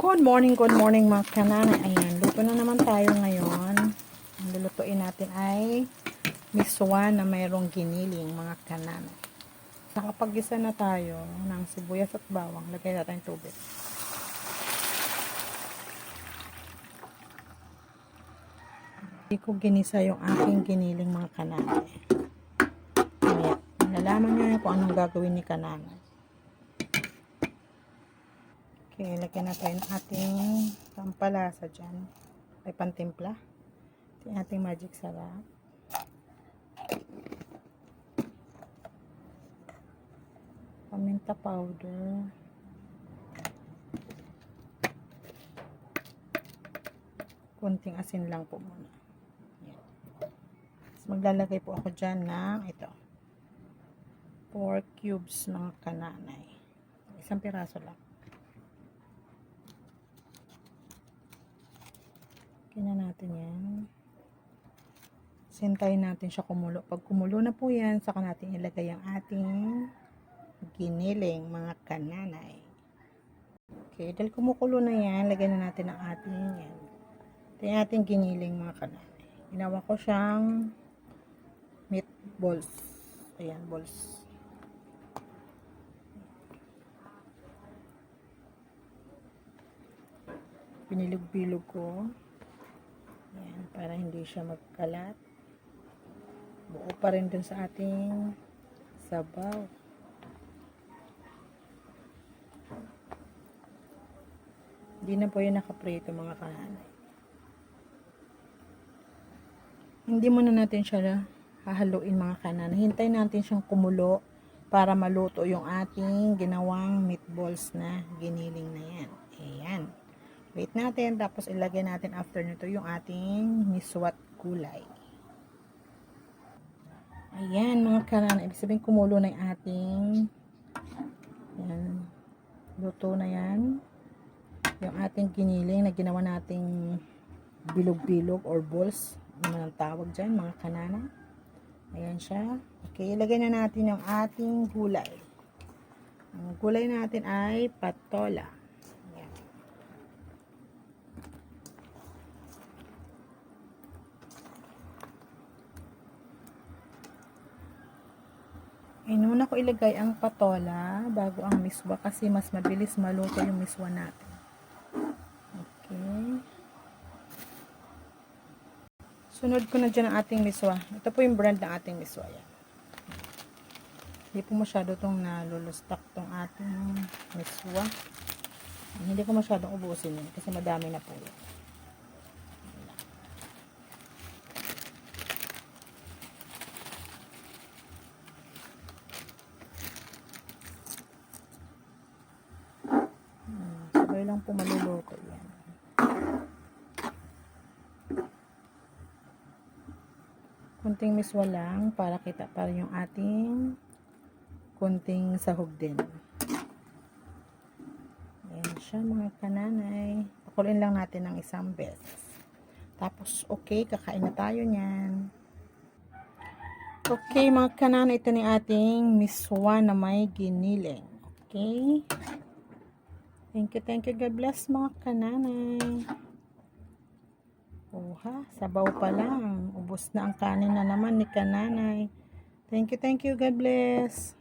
Good morning mga kananay. Ayan, luto na naman tayo ngayon. Ang lulutuin natin ay miswa na mayroong giniling mga kananay. Nakapag-gisa na tayo ng sibuyas at bawang. Lagay natin tubig. Hindi ko ginisa yung aking giniling mga kananay. Ayan, nalaman nyo kung anong gagawin ni kananay. Okay, lagyan na tayo ng ating pampalasa dyan. Ay, pantimpla. Ito yung ating magic sarap. Paminta powder. Kunting asin lang po muna. Yan. Tapos maglalagay po ako dyan ng ito. 4 cubes mga kananay. Isang piraso lang. Kaya natin yan. Sintayin natin siya kumulo. Pag kumulo na po yan, saka natin ilagay ang ating giniling mga kananay. Okay, dahil kumukulo na yan, lagyan na natin ang ating yan. Ito yung ating giniling mga kananay. Ginawa ko siyang meatballs. Ayan, balls. Pinilog-bilog ko. Ayan, para hindi siya magkalat. Buo pa rin dun sa ating sabaw. Hindi na po yun nakaprito mga kananay. Hindi muna natin siya hahaluin mga kananay. Hintayin natin siyang kumulo para maluto yung ating ginawang meatballs na giniling na yan. Ayan. Wait natin, tapos ilagay natin after nito yung ating miswat gulay. Ayan mga kananay, ibig sabihin kumulo na yung ating yan, luto na yan. Yung ating giniling na ginawa nating bilog-bilog or balls, ano man ang tawag dyan mga kananay. Ayan siya. Okay, ilagay na natin yung ating gulay. Ang gulay natin ay patola. Inuna ko ilagay ang patola bago ang miswa kasi mas mabilis maluto yung miswa natin. Okay. Sunod ko na dyan ang ating miswa. Ito po yung brand ng ating miswa. Yan. Hindi po masyado itong nalulustak itong ating miswa. Hindi ko masyadong ubusin yun kasi madami na po yun. Sabay lang po maluluto yan. Kunting miswa lang para kita pa rin yung ating kunting sahog din. Ayan siya mga kananay. Pakuloyin lang natin ng isang beses. Tapos okay, kakain na tayo niyan. Okay mga kananay, ito ni ating miswa na may giniling. Okay. Thank you, God bless mga kananay. Oha, sabaw pa lang. Ubos na ang kanin na naman ni kananay. Thank you, God bless.